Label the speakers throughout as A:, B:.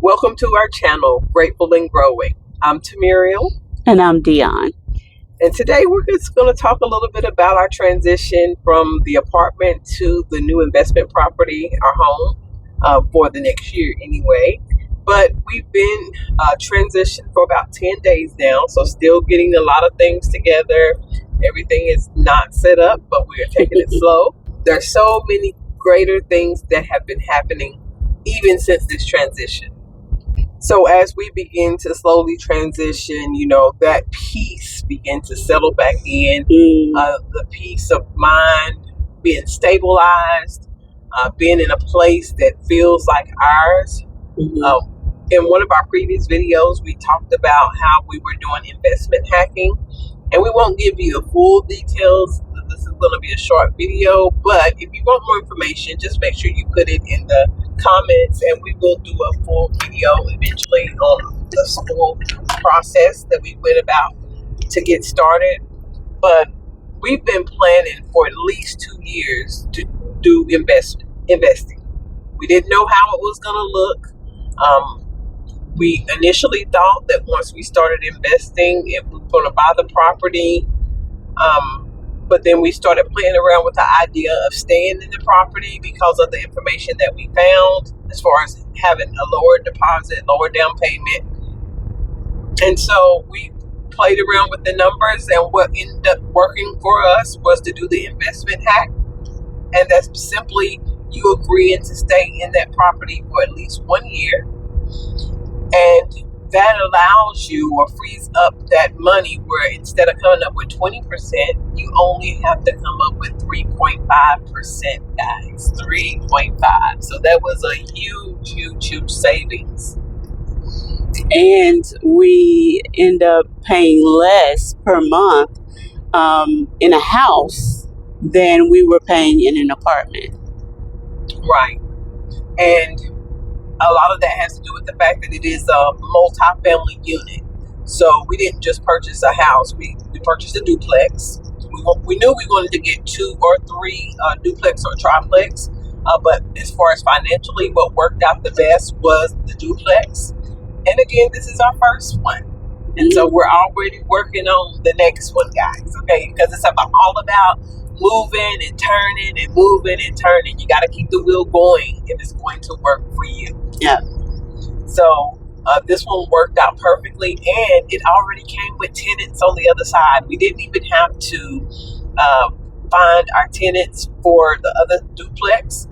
A: Welcome to our channel, Grateful and Growing. I'm Tamiriel.
B: And I'm Dion.
A: And today we're just going to talk a little bit about our transition from the apartment to the new investment property, our home, for the next year anyway. But we've been transitioned for about 10 days now, so still getting a lot of things together. Everything is not set up, but we're taking it slow. There's so many greater things that have been happening even since this transition. So as we begin to slowly transition, that peace begin to settle back in, the peace of mind, being stabilized, being in a place that feels like ours. In one of our previous videos, we talked about how we were doing investment hacking, and we won't give you the full details. This is going to be a short video, but if you want more information, just make sure you put it in the comments, and we will do a full video eventually on the full process that we went about to get started. But we've been planning for at least 2 years to do investing. We didn't know how it was going to look. We initially thought that once we started investing, it was going to buy the property. But then we started playing around with the idea of staying in the property because of the information that we found as far as having a lower deposit, lower down payment. And so we played around with the numbers, and what ended up working for us was to do the investment hack. And that's simply you agreeing to stay in that property for at least 1 year. And that allows you or frees up that money where instead of coming up with 20%, you only have to come up with 3.5%, guys. 3.5. So that was a huge savings.
B: And we end up paying less per month in a house than we were paying in an apartment.
A: Right. And a lot of that has to do with the fact that it is a multi-family unit. So we didn't just purchase a house. We purchased a duplex. We knew we wanted to get 2 or 3 duplex or triplex. But as far as financially, what worked out the best was the duplex. And again, this is our first one. And so we're already working on the next one, guys. Okay? Because it's all about moving and turning and moving and turning. You got to keep the wheel going if it's going to work for you.
B: Yeah.
A: So this one worked out perfectly, and it already came with tenants on the other side. We didn't even have to find our tenants for the other duplex,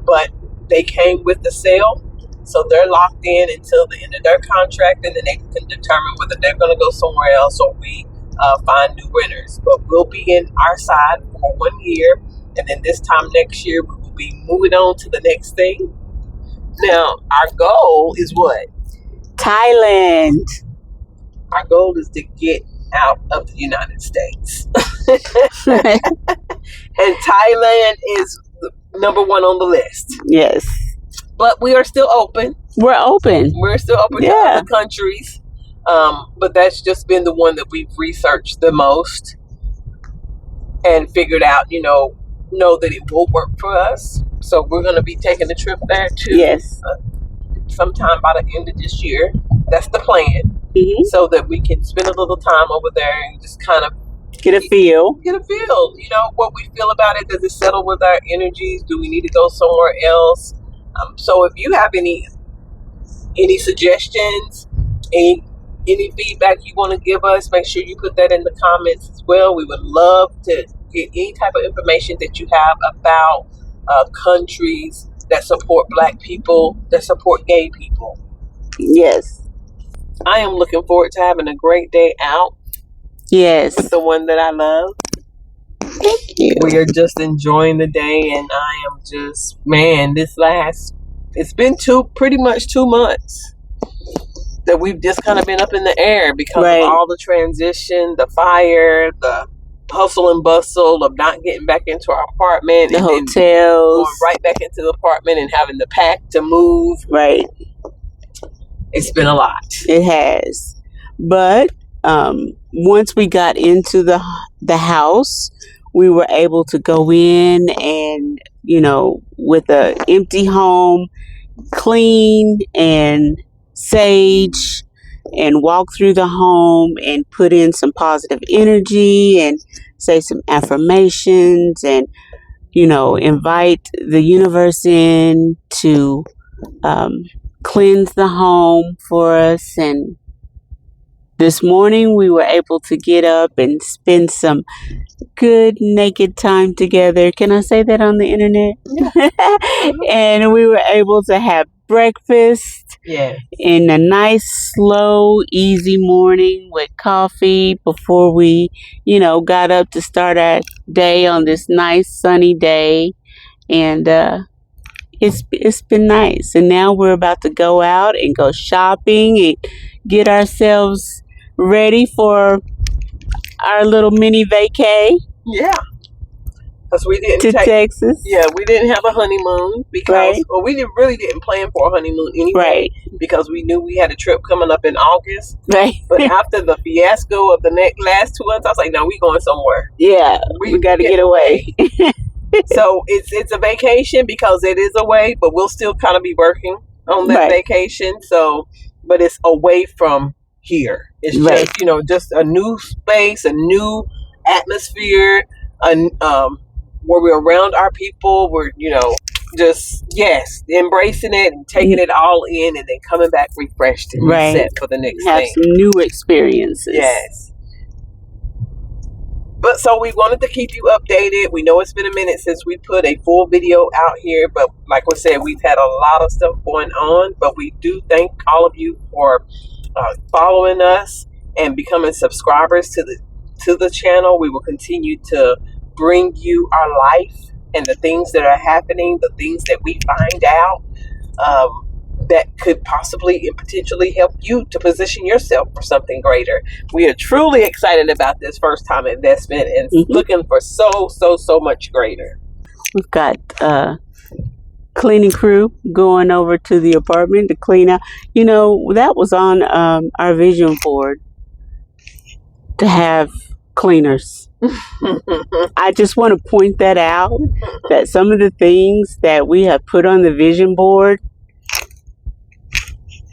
A: but they came with the sale. So they're locked in until the end of their contract, and then they can determine whether they're going to go somewhere else or we find new renters. But we'll be in our side for 1 year, and then this time next year we will be moving on to the next thing. Now our goal is what?
B: Thailand.
A: Our goal is to get out of the United States. And Thailand is number 1 on the list.
B: Yes.
A: But we are still open.
B: We're open.
A: We're still open to other countries. But that's just been the one that we've researched the most and figured out, know that it will work for us. So we're going to be taking a trip there too.
B: Yes.
A: Sometime by the end of this year. That's the plan. So that we can spend a little time over there and just kind of
B: get a feel.
A: What we feel about it. Does it settle with our energies? Do we need to go somewhere else? So if you have any suggestions, any feedback you want to give us, make sure you put that in the comments as well. We would love to get any type of information that you have about countries that support Black people, that support gay people.
B: Yes.
A: I am looking forward to having a great day out.
B: Yes.
A: With the one that I love.
B: Thank you.
A: We are just enjoying the day, and I am just, it's been pretty much 2 months that we've just kind of been up in the air because of all the transition, the fire, the hustle and bustle of not getting back into our apartment.
B: The hotels.
A: Going right back into the apartment and having to pack to move.
B: Right.
A: It's been a lot.
B: It has. But once we got into the house, we were able to go in and, with an empty home, clean and sage and walk through the home and put in some positive energy and say some affirmations and, invite the universe in to cleanse the home for us. And this morning we were able to get up and spend some good naked time together. Can I say that on the internet? And we were able to have breakfast in a nice, slow, easy morning with coffee before we, got up to start our day on this nice sunny day. And it's been nice. And now we're about to go out and go shopping and get ourselves ready for our little mini vacay.
A: Yeah. Because we didn't
B: to Texas.
A: Yeah, we didn't have a honeymoon because, we really didn't plan for a honeymoon anyway. Because we knew we had a trip coming up in August.
B: Right.
A: But after the fiasco of the last 2 months, I was like, no, we going somewhere.
B: Yeah, we got to get away.
A: So it's a vacation because it is away, but we'll still kind of be working on that vacation. So, but it's away from here. It's just, just a new space, a new atmosphere, where we're around our people. We're, just, embracing it and taking it all in and then coming back refreshed and reset for the next
B: Have
A: thing.
B: some new experiences.
A: Yes. But so we wanted to keep you updated. We know it's been a minute since we put a full video out here, but like we said, we've had a lot of stuff going on, but we do thank all of you for following us and becoming subscribers to the channel. We will continue to bring you our life and the things that are happening, the things that we find out that could possibly and potentially help you to position yourself for something greater. We are truly excited about this first time investment and looking for so much greater.
B: We've got cleaning crew going over to the apartment to clean out. That was on our vision board to have cleaners. I just want to point that out, that some of the things that we have put on the vision board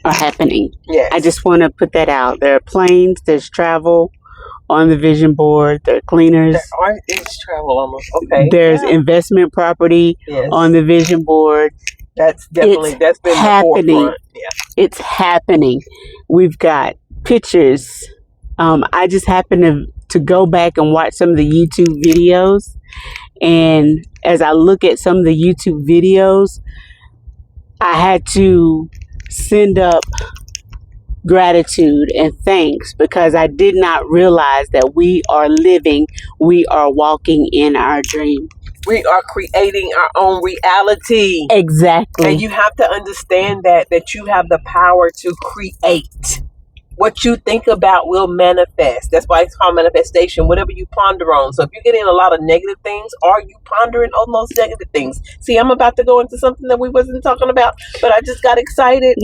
B: are happening.
A: Yes.
B: I just want to put that out. There are planes, there's travel on the vision board, there are cleaners.
A: There is travel almost. Okay.
B: There's investment property on the vision board.
A: That's been
B: happening.
A: The forefront. Yeah.
B: It's happening. We've got pictures. I just happened to go back and watch some of the YouTube videos. And as I look at some of the YouTube videos, I had to send up gratitude and thanks because I did not realize that we are walking in our dream.
A: We are creating our own reality.
B: Exactly.
A: And you have to understand that you have the power to create. What you think about will manifest. That's why it's called manifestation, whatever you ponder on. So if you're getting a lot of negative things, are you pondering on those negative things? See, I'm about to go into something that we wasn't talking about, but I just got excited.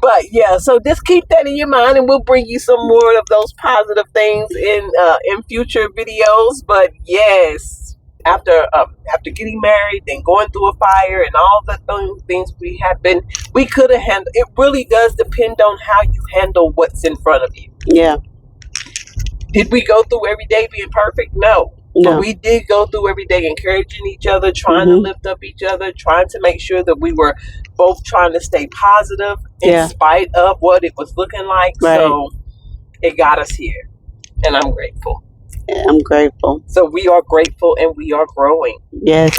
A: But yeah, so just keep that in your mind and we'll bring you some more of those positive things in future videos. But yes, after getting married and going through a fire and all the things we could have handled. It really does depend on how you handle what's in front of you.
B: Yeah.
A: Did we go through every day being perfect? No. But we did go through every day encouraging each other, trying to lift up each other, trying to make sure that we were both trying to stay positive in spite of what it was looking like. Right. So it got us here. And I'm grateful.
B: I'm grateful.
A: So we are grateful and we are growing.
B: Yes.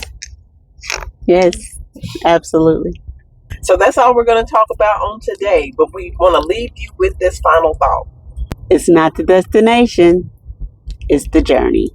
B: Yes, absolutely.
A: So that's all we're going to talk about on today. But we want to leave you with this final thought.
B: It's not the destination, it's the journey.